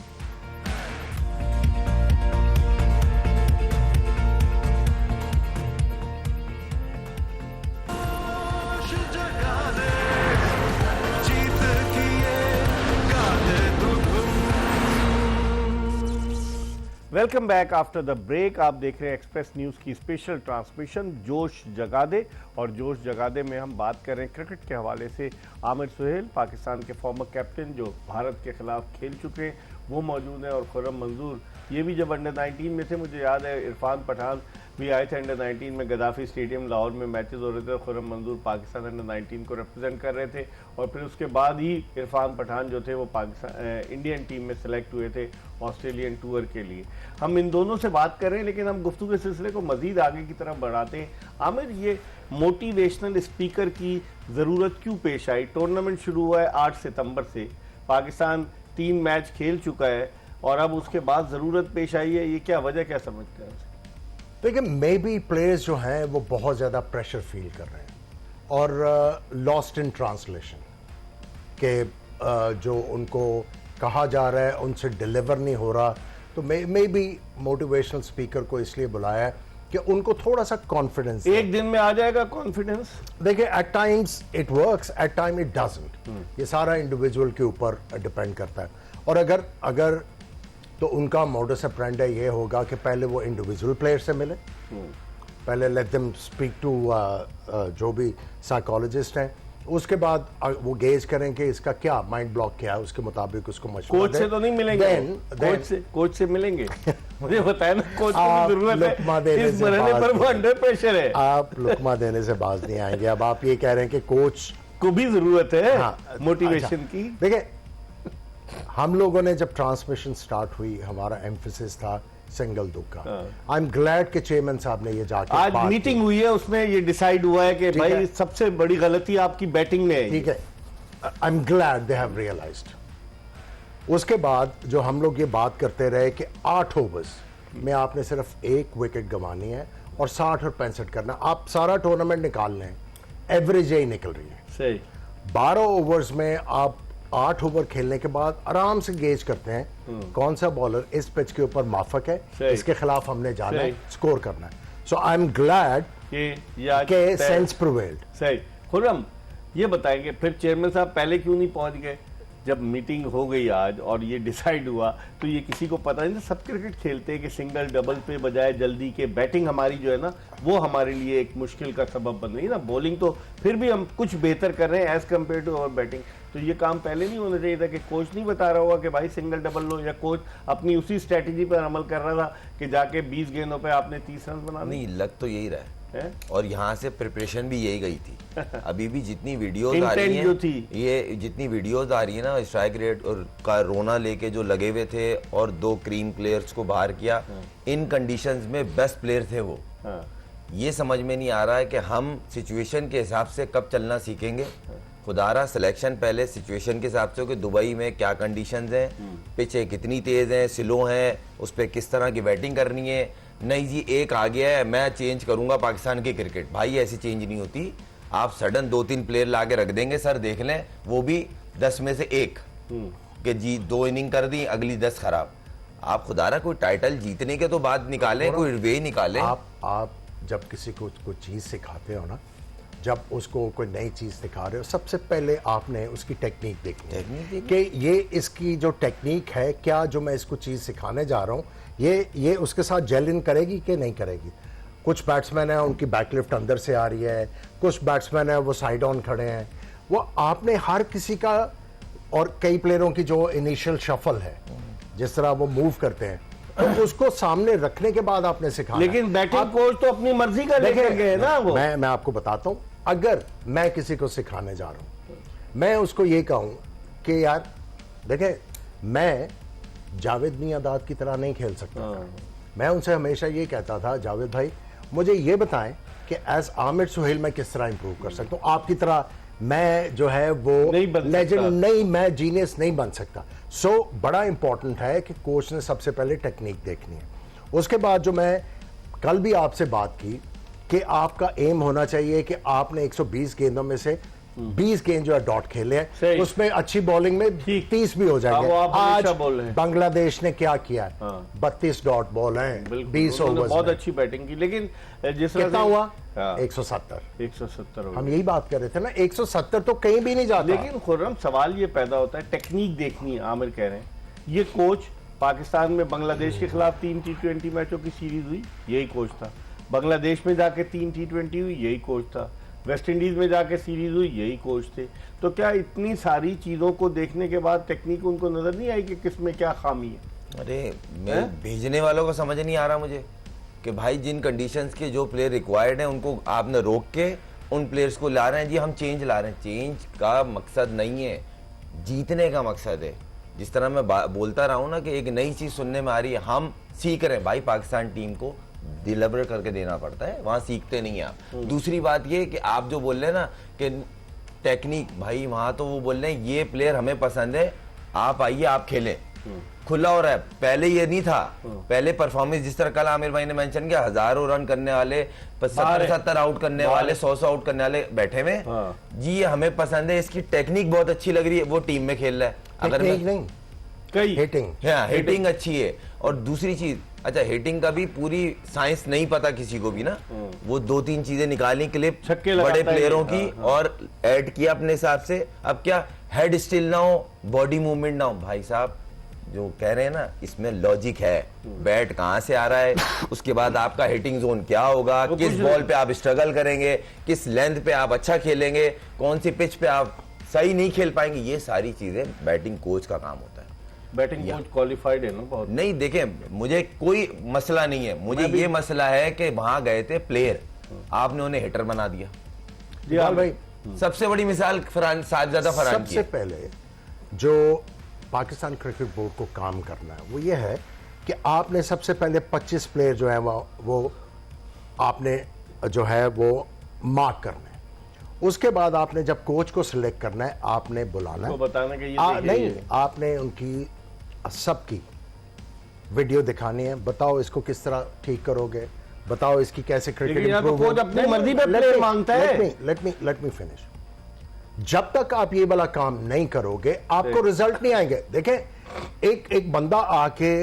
Welcome back after the break. आप देख रहे हैं एक्सप्रेस न्यूज़ की स्पेशल ट्रांसमिशन जोश जगा दे, और जोश जगा दे में हम बात कर रहे हैं क्रिकेट के हवाले से। आमिर सुहेल, पाकिस्तान के फॉर्मर कैप्टन जो भारत के खिलाफ खेल चुके हैं, वो मौजूद हैं, और खुर्रम मंजूर, ये भी जब अंडर 19 में थे, मुझे याद है इरफान पठान भी आए थे अंडर 19 में, गद्दाफी स्टेडियम लाहौर में मैचेस हो रहे थे, खुर्रम मंजूर पाकिस्तान अंडर 19 को रिप्रेजेंट कर रहे थे, और फिर उसके बाद ही इरफान पठान जो थे वो पाकिस्तान इंडियन टीम में सेलेक्ट हुए थे ऑस्ट्रेलियन टूर के लिए। हम इन दोनों से बात कर रहे हैं, लेकिन हम गुफ्तगू के सिलसिले को मजीद आगे की तरफ बढ़ाते हैं। आमिर, ये मोटिवेशनल स्पीकर की ज़रूरत क्यों पेश आई? टूर्नामेंट शुरू हुआ है 8 सितंबर से, पाकिस्तान 3 मैच खेल चुका है, और अब उसके बाद ज़रूरत पेश आई है, ये क्या वजह, क्या समझते हैं? देखिए, मे बी प्लेयर्स जो हैं वो बहुत ज़्यादा प्रेशर फील कर रहे हैं और लॉस्ट इन ट्रांसलेशन के जो उनको कहा जा रहा है उनसे डिलीवर नहीं हो रहा। तो मे बी मोटिवेशनल स्पीकर को इसलिए बुलाया है कि उनको थोड़ा सा कॉन्फिडेंस। एक दिन में आ जाएगा कॉन्फिडेंस? देखिए, at times it works, at time it doesn't. ये सारा इंडिविजुअल के ऊपर डिपेंड करता है। और अगर तो उनका मोडस ऑपरेंडी ये होगा कि पहले वो इंडिविजुअल प्लेयर से मिले, पहले लेट देम स्पीक टू जो भी साइकोलॉजिस्ट हैं, उसके बाद वो गेज करें कि इसका क्या माइंड ब्लॉक क्या है, उसके मुताबिक उसको मशवरा कोच से तो नहीं मिलेंगे? कोच से मिलेंगे? मुझे बताया ना, कोच की जरूरत है, इस मरहले पर वो अंडर प्रेशर है। आप लुकमा देने से बाज नहीं आएंगे। अब आप ये कह रहे हैं कि कोच को भी जरूरत है। हाँ, मोटिवेशन की। देखिए, हम लोगों ने जब ट्रांसमिशन स्टार्ट हुई, हमारा एम्फेसिस था सिंगल दुख का। आई एम ग्लैड कि चेयरमैन साहब ने ये जाके आज मीटिंग हुई है, उसमें ये डिसाइड हुआ है कि भाई सबसे बड़ी गलती आपकी बैटिंग में है। ठीक है, I am glad they have realized. उसके बाद जो हम लोग ये बात करते रहे कि 8 ओवर्स में आपने सिर्फ 1 विकेट गंवानी है और 60 और 65 करना, आप सारा टूर्नामेंट निकाल लें, एवरेज यही निकल रही है। सही। 12 ओवर्स में आप 8 ओवर खेलने के बाद आराम से गेज करते हैं कौन सा बॉलर इस पिच के ऊपर माफक है, इसके खिलाफ हमने जाना है, स्कोर करना है। सो आई एम ग्लैड के सेंस प्रिवेल्ड। सही। खुर्रम, ये बताएंगे फिर चेयरमैन साहब पहले क्यों नहीं पहुंच गए? जब मीटिंग हो गई आज और ये डिसाइड हुआ, तो ये किसी को पता नहीं था। सब क्रिकेट खेलते हैं कि सिंगल डबल पे बजाय जल्दी के बैटिंग हमारी जो है ना, वो हमारे लिए एक मुश्किल का सबब बन रही है ना। बॉलिंग तो फिर भी हम कुछ बेहतर कर रहे हैं as compare to our batting. तो ये काम पहले नहीं होना चाहिए था कि कोच नहीं बता रहा होगा कि भाई सिंगल डबल लो, या कोच अपनी उसी स्ट्रेटेजी पर अमल कर रहा था कि जाके 20 गेंदों पे आपने 30 रन बना नहीं, लग तो यही रहा है। और यहाँ से प्रिपरेशन भी यही गई थी। अभी भी जितनी वीडियोस आ रही हैं, ये जितनी वीडियोस आ रही है ना, स्ट्राइक रेट और का रोना लेके जो लगे हुए थे और 2 क्रीम प्लेयर्स को बाहर किया, इन कंडीशंस में बेस्ट प्लेयर थे वो। ये समझ में नहीं आ रहा है कि हम सिचुएशन के हिसाब से कब चलना सीखेंगे। खुदारा सिलेक्शन पहले सिचुएशन के हिसाब से कि दुबई में क्या कंडीशंस हैं, पिचें कितनी तेज हैं, स्लो हैं, उस पर किस तरह की बैटिंग करनी है। नहीं जी, एक आ गया है, मैं चेंज करूंगा पाकिस्तान की क्रिकेट। भाई ऐसी चेंज नहीं होती। आप सडन 2-3 प्लेयर ला के रख देंगे, सर देख लें, वो भी 10 में से 1। कि जी 2 इनिंग कर दी, अगली 10 खराब। आप खुदारा कोई टाइटल जीतने के तो बाद निकालें, कोई वे निकालें। आप जब किसी को कोई चीज़ सिखाते हो ना, जब उसको कोई नई चीज़ सिखा रहे हो, सबसे पहले आपने उसकी टेक्निक देखनी है कि ये इसकी जो टेक्निक है, क्या जो मैं इसको चीज़ सिखाने जा रहा हूँ ये उसके साथ जेल इन करेगी कि नहीं करेगी। कुछ बैट्समैन हैं उनकी बैकलिफ्ट अंदर से आ रही है, कुछ बैट्समैन हैं वो साइड ऑन खड़े हैं। वो आपने हर किसी का, और कई प्लेयरों की जो इनिशियल शफल है, जिस तरह वो मूव करते हैं, तो उसको सामने रखने के बाद आपने सिखाना। लेकिन बैटिंग कोच तो अपनी मर्जी का लेकर गए ना वो। मैं आपको बताता हूं, अगर मैं किसी को सिखाने जा रहा हूं, मैं उसको ये कहूं कि यार देखे, मैं जावेद मियांदाद की तरह नहीं खेल सकता। मैं उनसे हमेशा ये कहता था, जावेद भाई मुझे ये बताएं कि एज आमिर सुहेल मैं किस तरह इंप्रूव कर सकता हूं। आपकी तरह मैं जो है वो लेजेंड नहीं, मैं जीनियस नहीं बन सकता। सो बड़ा इंपॉर्टेंट है कि कोच ने सबसे पहले टेक्निक देखनी है। उसके बाद जो मैं कल भी आपसे बात की कि आपका एम होना चाहिए कि आपने 120 गेंदों में से 20 गेंद जो है डॉट खेले हैं, उसमें अच्छी बॉलिंग में 30 भी हो जाएंगे। आज बांग्लादेश ने क्या किया है, 32 डॉट बॉल हैं, 20 ओवर, बहुत अच्छी बैटिंग की। लेकिन जिस कितना हुआ 170। हम यही बात कर रहे थे ना, 170 तो कहीं भी नहीं जाता। लेकिन खुर्रम सवाल ये पैदा होता है, टेक्निक देखनी है। आमिर कह रहे हैं ये कोच पाकिस्तान में बांग्लादेश के खिलाफ 3 T20 मैचों की सीरीज हुई, यही कोच था। बांग्लादेश में जाके 3 T20 हुई, यही कोच था। वेस्ट इंडीज में जाके सीरीज हुई, यही कोच थे। तो क्या इतनी सारी चीजों को देखने के बाद टेक्निक उनको नजर नहीं आई कि किसमें क्या खामी है? अरे मैं भेजने वालों को समझ नहीं आ रहा मुझे कि भाई जिन कंडीशंस के जो प्लेयर रिक्वायर्ड हैं उनको आपने रोक के उन प्लेयर्स को ला रहे हैं। जी हम चेंज ला रहे हैं, चेंज का मकसद नहीं है, जीतने का मकसद है। जिस तरह मैं बोलता रहा हूँ ना कि एक नई चीज सुनने में आ रही है, हम सीख रहे हैं। भाई पाकिस्तान टीम को डिलीवर करके देना पड़ता है, वहां सीखते नहीं है आप। दूसरी बात ये कि आप जो बोल रहे हैं ना कि टेक्निक, भाई वहां तो वो बोल रहे हैं ये प्लेयर हमें पसंद है, आप आइए आप खेलें, खुला हो रहा है। पहले ये नहीं था, पहले परफॉर्मेंस जिस तरह कल आमिर भाई ने मेंशन किया, 1000 रन करने वाले, 70 आउट करने वाले, 100 आउट करने वाले बैठे हुए। जी ये हमें पसंद है, इसकी टेक्निक बहुत अच्छी लग रही है, वो टीम में खेल रहा है। अगर नहीं हिटिंग अच्छी है। और दूसरी चीज, अच्छा हिटिंग का भी पूरी साइंस नहीं पता किसी को भी ना, वो 2-3 चीजें निकाली क्लिप बड़े प्लेयरों की और ऐड किया अपने हिसाब से। अब क्या हेड स्टिल ना हो, बॉडी मूवमेंट ना हो। भाई साहब जो कह रहे हैं ना, इसमें लॉजिक है। बैट कहां से आ रहा है, उसके बाद आपका हिटिंग जोन क्या होगा, किस बॉल पे आप स्ट्रगल करेंगे, किस लेंथ पे आप अच्छा खेलेंगे, कौन सी पिच पे आप सही नहीं खेल पाएंगे, ये सारी चीजें बैटिंग कोच का काम होता है। बैटिंग कोच क्वालिफाइड है ना बहुत। नहीं देखें, मुझे कोई मसला नहीं है, मुझे ये मसला है कि वहां गए थे प्लेयर, आपने उन्हें हिटर बना दिया। जी हाँ भाई, सबसे बड़ी मिसाल साहिबजादा फरहान की। सबसे पहले जो पाकिस्तान क्रिकेट बोर्ड को काम करना है वो ये है कि आपने सबसे पहले 25 प्लेयर जो है वो आपने जो है वो मार्क करना है। उसके बाद आपने जब कोच को सिलेक्ट करना है, आपने बुलाना है, बताना कि ये नहीं, आपने उनकी सबकी वीडियो दिखानी है। बताओ इसको किस तरह ठीक करोगे, बताओ इसकी कैसे क्रिकेट इंप्रूव हो। कोच अपनी मर्जी पे प्लेयर मांगता है। Let me finish. जब तक आप ये वाला काम नहीं करोगे, आपको रिजल्ट नहीं आएंगे। देखें, एक बंदा आके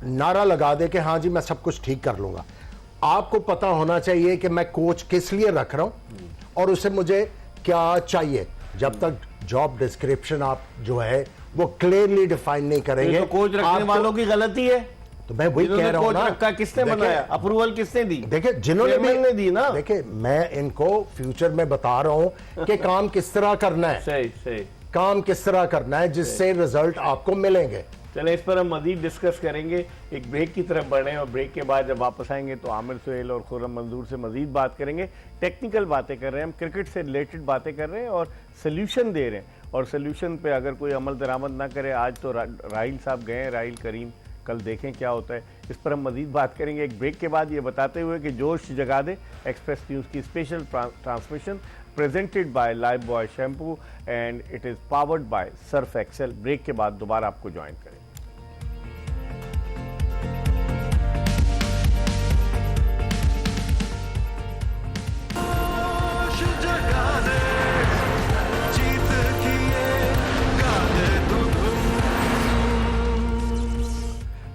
नारा लगा दे कि हाँ जी मैं सब कुछ ठीक कर लूंगा। आपको पता होना चाहिए कि मैं कोच किस लिए रख रहा हूं और उसे मुझे क्या चाहिए। जब तक जॉब डिस्क्रिप्शन आप जो है वो क्लियरली डिफाइन नहीं करेंगे, तो कोच रखने वालों की गलती है। तो मैं वही कह रहा हूं ना, रखा किसने बनाया, अप्रूवल किसने दी? देखिए जिन्होंने दी ना, देखिए मैं इनको फ्यूचर में बता रहा हूं कि काम किस तरह करना है। सही काम किस तरह करना है जिससे रिजल्ट आपको मिलेंगे। चले इस पर हम मजीद डिस्कस करेंगे। एक ब्रेक की तरफ बढ़े और ब्रेक के बाद जब वापस आएंगे तो आमिर सुहेल और खुर्रम मंजूर से मजीद बात करेंगे। टेक्निकल बातें कर रहे हैं हम, क्रिकेट से रिलेटेड बातें कर रहे हैं और सोल्यूशन दे रहे हैं। और सोल्यूशन पे अगर कोई अमल दरामद ना करे, आज तो राहिल साहब गए हैं, राहिल करीम, कल देखें क्या होता है। इस पर हम मजीद बात करेंगे एक ब्रेक के बाद, ये बताते हुए कि जोश जगा दे एक्सप्रेस न्यूज़ की special transmission presented by Lifebuoy shampoo and it is powered by Surf Excel. Break के बाद दोबारा आपको ज्वाइन करें।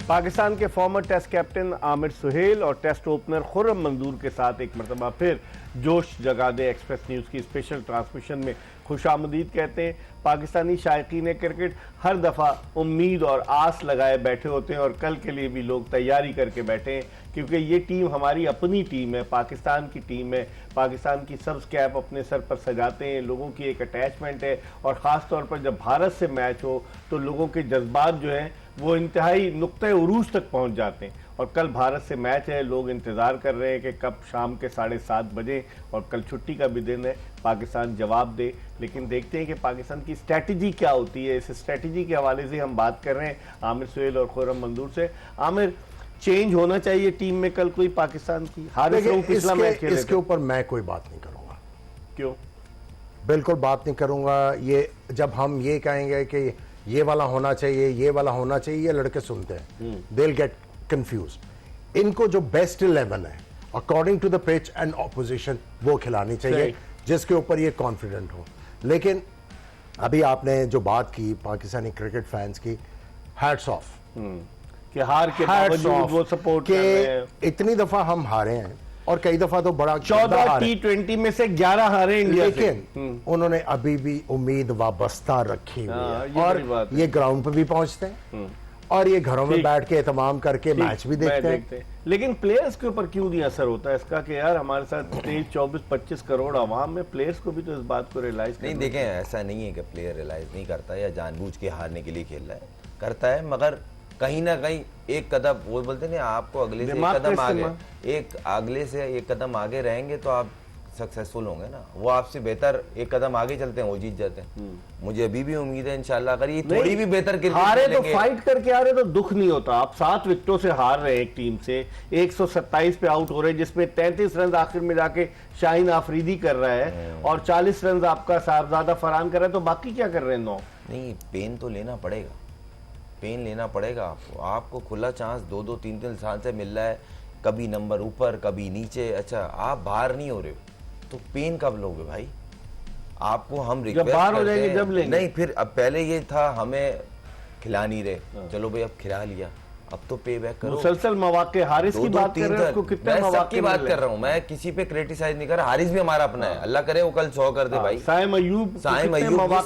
पाकिस्तान के former test captain Aamir Sohail और टेस्ट ओपनर खुर्रम मंजूर के साथ एक मरतबा फिर जोश जगा दे एक्सप्रेस न्यूज़ की स्पेशल ट्रांसमिशन में खुशामदीद कहते हैं। पाकिस्तानी शायकीन क्रिकेट हर दफ़ा उम्मीद और आस लगाए बैठे होते हैं और कल के लिए भी लोग तैयारी करके बैठे हैं, क्योंकि ये टीम हमारी अपनी टीम है, पाकिस्तान की टीम है। पाकिस्तान की सब्ज़ कैप अपने सर पर सजाते हैं, लोगों की एक अटैचमेंट है और ख़ास तौर पर जब भारत से मैच हो तो लोगों के जज्बात जो हैं वो इंतहाई नुक्ते उरूज तक पहुंच जाते हैं। और कल भारत से मैच है, लोग इंतज़ार कर रहे हैं कि कब शाम के 7:30 बजे, और कल छुट्टी का भी दिन है, पाकिस्तान जवाब दे। लेकिन देखते हैं कि पाकिस्तान की स्ट्रैटेजी क्या होती है। इस स्ट्रैटेजी के हवाले से हम बात कर रहे हैं आमिर सुहेल और खुर्रम मंजूर से। आमिर, चेंज होना चाहिए टीम में कल कोई पाकिस्तान की? हारे से पिछला मैच खेले थे। इसके ऊपर मैं कोई बात नहीं करूंगा। क्यों? बिल्कुल बात नहीं करूंगा। ये जब हम ये कहेंगे कि ये वाला होना चाहिए, ये वाला होना चाहिए, ये लड़के सुनते हैं, दे विल गेट कंफ्यूज्ड। इनको जो बेस्ट 11 है according to the pitch and opposition वो खिलानी चाहिए, जिसके ऊपर ये कॉन्फिडेंट हो। लेकिन अभी आपने जो बात की पाकिस्तानी क्रिकेट फैंस की, हैट्स ऑफ कि हार के बावजूद वो सपोर्ट कर रहे हैं। इतनी दफा हम हारे हैं और कई दफा तो बड़ा 14 T20 में से 11 हारे इंडिया से। लेकिन उन्होंने अभी भी उम्मीद वाबस्ता रखी हुई है ये बड़ी बात और है। ये ग्राउंड पे भी पहुंचते हैं और ये घरों में बैठ के एहतमाम करके मैच भी देखते हैं। लेकिन प्लेयर्स के ऊपर क्यों नहीं असर होता है इसका कि यार हमारे साथ 23, 24, 25 करोड़ आवाम में, प्लेयर्स को भी तो इस बात को रियलाइज नहीं। देखें, ऐसा नहीं है कि प्लेयर रियलाइज नहीं करता या जानबूझ के हारने के लिए खेल रहा है, करता है, मगर कहीं ना कहीं एक कदम, वो बोलते हैं आपको अगले से एक कदम आगे रहेंगे तो आप सक्सेसफुल होंगे ना। वो आपसे बेहतर एक कदम आगे चलते हैं, वो जीत जाते हैं। मुझे अभी भी उम्मीद है इंशाल्लाह अगर ये थोड़ी भी बेहतर क्रिकेट हारे तो फाइट करके आ रहे तो दुख नहीं होता। आप 7 विकेटों से हार रहे हैं एक टीम से, 127 पे आउट हो रहे हैं, जिसमें 33 रन आखिर में जाके शाहीन आफरीदी कर रहा है और 40 रन आपका साहबजादा फरहान कर रहा है, तो बाकी क्या कर रहे हैं? 9 नहीं, पेन तो लेना पड़ेगा, पेन लेना पड़ेगा आपको खुला चांस 2-2, 3-3 साल से मिल रहा है, कभी नंबर ऊपर कभी नीचे। अच्छा, आप बाहर नहीं हो रहे हो तो पेन कब लोगे भाई? आपको हम रिक्वेस्ट जब बाहर हो करते जाएंगे हैं, जब लेंगे। नहीं, फिर अब पहले ये था हमें खिला नहीं रहे, चलो भाई अब खिला लिया, अब तो पे बैक करो। मुसलसल मौके, हारिस की बात कर रहे हैं, उसको कितने मौके की बात कर रहा हूँ मैं, किसी पे क्रिटिसाइज नहीं कर रहा। हारिस भी हमारा अपना है, अल्लाह करे वो कल 100 कर दे भाई। साइम अयूब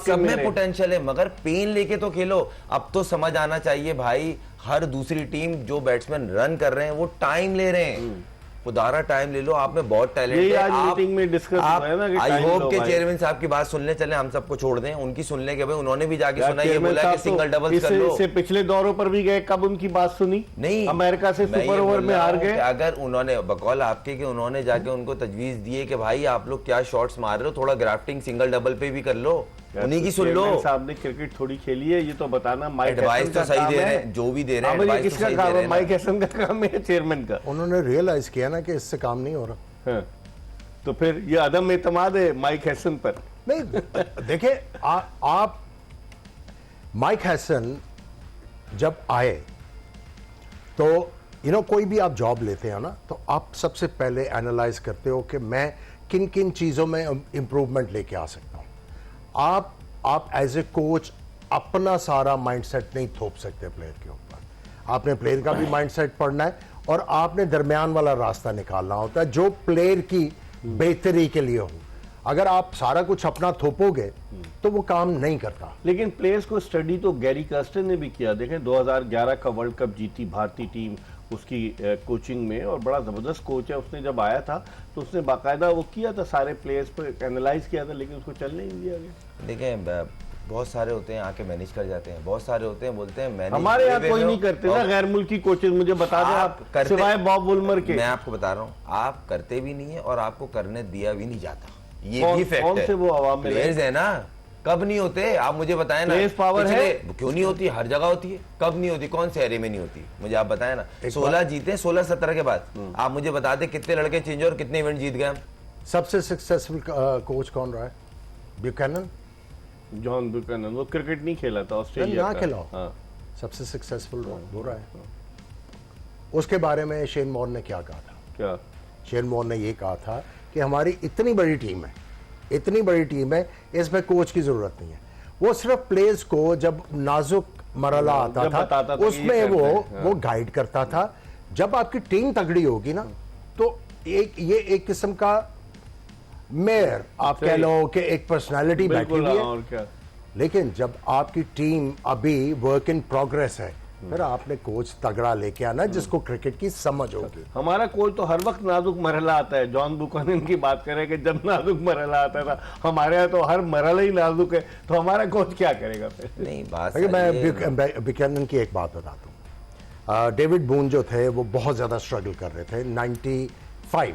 सब में पोटेंशियल है, मगर पेन लेके तो खेलो। अब तो समझ आना चाहिए भाई, हर दूसरी टीम जो बैट्समैन रन कर रहे हैं वो टाइम ले रहे हैं, खुदारा टाइम ले लो, आप में बहुत टैलेंट है। आज मीटिंग में डिस्कस हुआ है ना कि आई होप के चेयरमैन साहब की बात सुनने चले, हम सबको छोड़ दें, उनकी सुनने के बाद उन्होंने भी जाके सुना, ये बोला कि सिंगल डबल्स कर लो। इससे पिछले दौरों पर भी गए, कब उनकी बात सुनी? नहीं, अमेरिका से सुपर ओवर में हार गए। अगर उन्होंने बकौल आपके कि उन्होंने जाके उनको तजवीज दिए कि भाई आप लोग क्या शॉट्स मार रहे हो, थोड़ा ग्राफ्टिंग सिंगल डबल पे भी कर लो, उन्हीं की सुन लो। साहब ने क्रिकेट थोड़ी खेली है, ये तो बताना। माइक एडवाइस तो सही दे रहे हैं, जो भी दे रहे हैं, एडवाइस किसका काम है? माइक हैसन का काम है, चेयरमैन का। उन्होंने रियलाइज किया ना कि इससे काम नहीं हो रहा, तो फिर ये अदम एतमाद है माइक हैसन पर। नहीं देखिए, आप माइक हैसन जब आए तो कोई भी आप जॉब लेते हैं ना, तो आप सबसे पहले एनालाइज करते हो कि मैं किन किन चीज़ों में इंप्रूवमेंट लेके आ सकता हूं। आप एज ए कोच अपना सारा माइंडसेट नहीं थोप सकते प्लेयर के ऊपर। आपने प्लेयर का भी माइंडसेट पढ़ना है और आपने दरमियान वाला रास्ता निकालना होता है जो प्लेयर की बेहतरी के लिए हो। अगर आप सारा कुछ अपना थोपोगे तो वो काम नहीं करता। लेकिन प्लेयर्स को स्टडी तो गैरी कर्स्टन ने भी किया। देखें 2011 का वर्ल्ड कप जीती भारतीय टीम उसकी कोचिंग में, और बड़ा ज़बरदस्त कोच है। उसने जब आया था तो उसने बाकायदा वो किया था, सारे प्लेयर्स पर एनालाइज किया था, लेकिन उसको चलने नहीं दिया गया। देखें बहुत सारे होते हैं आके मैनेज कर जाते हैं, बहुत सारे होते हैं बोलते हैं मैनेज। हमारे यहाँ कोई नहीं करते ना गैर मुल्की कोचेस, मुझे बता दें आप, सिवाय बॉब वुलमर के। मैं आपको बता रहा हूँ, आप करते भी नहीं है और आपको करने दिया भी नहीं जाता, ये भी फैक्ट है। कौन से वो आवाम में प्लेयर्स है ना, कब नहीं होते आप मुझे बताएं ना। प्लेयर्स पावर है, क्यों नहीं होती? हर जगह होती है। कब नहीं होती? कौन से एरिया में नहीं होती? मुझे आप बताएं ना। 16 जीते 16-17 के बाद, आप मुझे बता दें कितने लड़के चेंज और कितने इवेंट जीत गए हम। सबसे सक्सेसफुल कोच कौन रहा है? Buchanan, John Buchanan. वो क्रिकेट नहीं खेला था, ऑस्ट्रेलिया ना खेला। सबसे सक्सेसफुल हो रहा है। उसके बारे में शेन मॉर्न ने क्या कहा था? क्या शेन मॉर्न ने ये कहा था कि हमारी इतनी बड़ी टीम है, इतनी बड़ी टीम है, इसमें कोच की जरूरत नहीं है। वो सिर्फ प्लेयर्स को जब नाजुक मरहला आता जब बताता था था कि उसमें ये वो करते हैं, वो गाइड करता था। जब आपकी टीम तगड़ी होगी ना तो ये एक किस्म का मेयर आप कह लो कि एक पर्सनालिटी बैठी बिल्कुल, हुई है। और क्या। लेकिन जब आपकी टीम अभी वर्क इन प्रोग्रेस है फिर आपने कोच तगड़ा लेके आना जिसको क्रिकेट की समझ होगी। हमारा कोच तो हर वक्त नाजुक मरहला आता है। जॉन बुकानन की बात करें कि जब नाजुक मरहला आता था, हमारे यहाँ तो हर मरहला ही नाजुक है, तो हमारा कोच क्या करेगा फिर? नहीं बात देखिए सारी ये- मैं बुकैनन की एक बात बताता हूँ। डेविड बून जो थे वो बहुत ज़्यादा स्ट्रगल कर रहे थे 95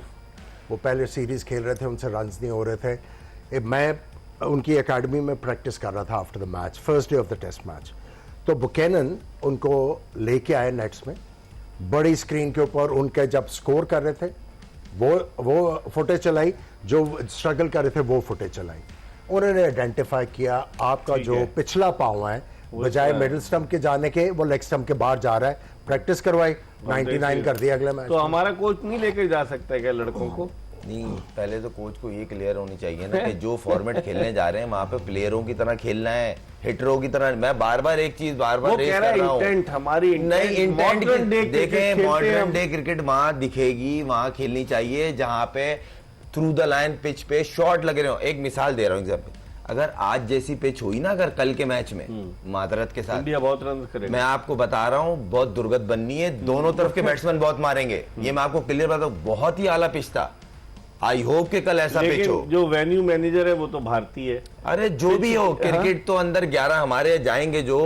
वो पहले सीरीज़ खेल रहे थे, उनसे रन्स नहीं हो रहे थे। मैं उनकी एकेडमी में प्रैक्टिस कर रहा था after the match, first day of the test match. तो बुकैनन उनको लेके आए नेट्स में, बड़ी स्क्रीन के ऊपर उनके जब स्कोर कर रहे थे वो फुटेज चलाई, जो स्ट्रगल कर रहे थे वो फुटेज चलाई। उन्होंने आइडेंटिफाई किया आपका ठीक जो है। पिछला पाँव है बजाय मिडिल स्टंप के जाने के वो लेग स्टंप के बाहर जा रहा है। प्रैक्टिस करवाई, 99 कर दिया अगले मैच। तो हमारा कोच नहीं लेके जा सकता है क्या लड़कों को? नहीं, पहले तो कोच को ये क्लियर होनी चाहिए ना कि जो फॉर्मेट खेलने जा रहे हैं वहां पे प्लेयरों की तरह खेलना है, हिटरों की तरह। मैं बार बार एक चीज बार वो बार रेस कह रहा कर रहा है हूँ। इंटेंट, हमारी नहीं, इंटेंट मॉडर्न डे देखें, मॉडर्न डे क्रिकेट वहां दिखेगी, वहां खेलनी चाहिए जहां पे थ्रू द लाइन पिच पे शॉट लग रहे हो। एक मिसाल दे रहा हूँ एग्जाम्पल, अगर आज जैसी पिच हुई ना अगर कल के मैच में मादरत के साथ, इंडिया बहुत रन करेगा। मैं आपको बता रहा हूँ बहुत दुर्गत बननी है, दोनों तरफ के बैट्समैन बहुत मारेंगे, ये मैं आपको क्लियर बता दूं। बहुत ही आला पिच था, आई होप कि कल ऐसा पिच हो। लेकिन जो वेन्यू मैनेजर है वो तो भारतीय है। अरे जो भी हो, क्रिकेट तो अंदर 11 हमारे जाएंगे जो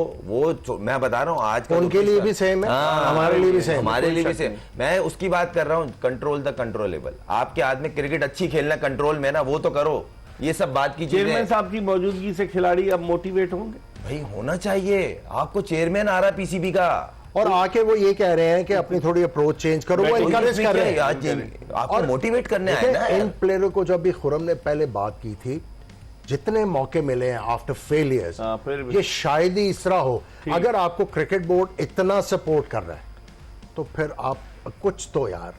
मैं बता रहा हूँ आज का उनके लिए भी सेम है, हमारे लिए भी सेम, हमारे लिए भी सेम। मैं उसकी बात कर रहा हूँ, कंट्रोल द कंट्रोलेबल। आपके हाथ में क्रिकेट अच्छी खेलना कंट्रोल में ना, वो तो करो। ये सब बात की चीजें चेयरमैन साहब की मौजूदगी से खिलाड़ी अब मोटिवेट होंगे। भाई होना चाहिए। आपको चेयरमैन आ रहा पीसीबी का, और आके वो ये कह रहे हैं कि अपनी थोड़ी अप्रोच चेंज करो, वो इनकरेज कर रहे हैं। आपको मोटिवेट करने आए ना। इन प्लेयरों को जो अभी खुरम ने पहले बात की थी, जितने मौके मिले हैं आफ्टर फेलियर्स, फिर भी। ये शायद ही इस तरह हो। अगर आपको क्रिकेट बोर्ड इतना सपोर्ट कर रहा है तो फिर आप कुछ तो यार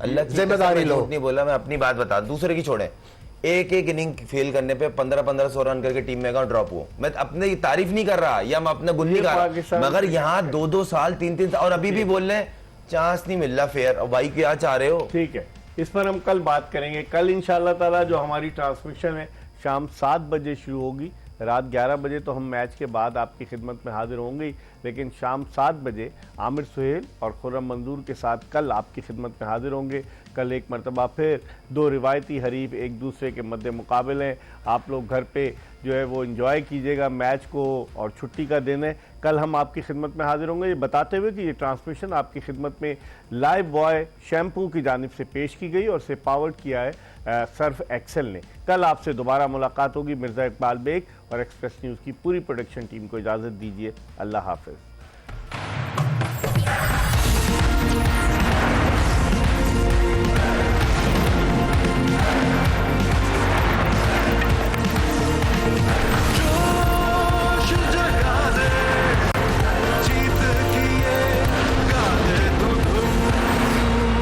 अल्लाह की जिम्मेदारी कसम, लो। मैं झूठ नहीं बोला, मैं अपनी बात बता, दूसरे की छोड़े। एक इनिंग फेल करने पे 1500 रन करके टीम में ड्रॉप हुआ। मैं अपने तारीफ नहीं कर रहा या मैं अपना गुण नहीं कर रहा, मगर यहाँ 2-2 साल 3-3 साल और अभी भी बोल रहे चांस नहीं मिल रहा फेयर। और भाई क्या चाह रहे हो? ठीक है, इस पर हम कल बात करेंगे। कल इंशाल्लाह ताला जो हमारी ट्रांसमिशन है शाम 7 बजे शुरू होगी। रात 11 बजे तो हम मैच के बाद आपकी खिदमत में हाजिर होंगे ही, लेकिन शाम 7 बजे आमिर सुहेल और खुर्रम मंजूर के साथ कल आपकी खिदमत में हाजिर होंगे। कल एक मरतबा फिर दो रिवायती हरीफ एक दूसरे के मद्दे मुकाबले हैं। आप लोग घर पे जो है वो एंजॉय कीजिएगा मैच को, और छुट्टी का दिन है। कल हम आपकी खिदमत में हाजिर होंगे, ये बताते हुए कि ये ट्रांसमिशन आपकी खिदमत में लाइव बॉय शैम्पू की जानिब से पेश की गई और से पावर्ड किया है सर्फ एक्सेल ने। कल आपसे दोबारा मुलाकात होगी। मिर्ज़ा इकबाल बेग और एक्सप्रेस न्यूज़ की पूरी प्रोडक्शन टीम को इजाज़त दीजिए। अल्लाह हाफ़िज़।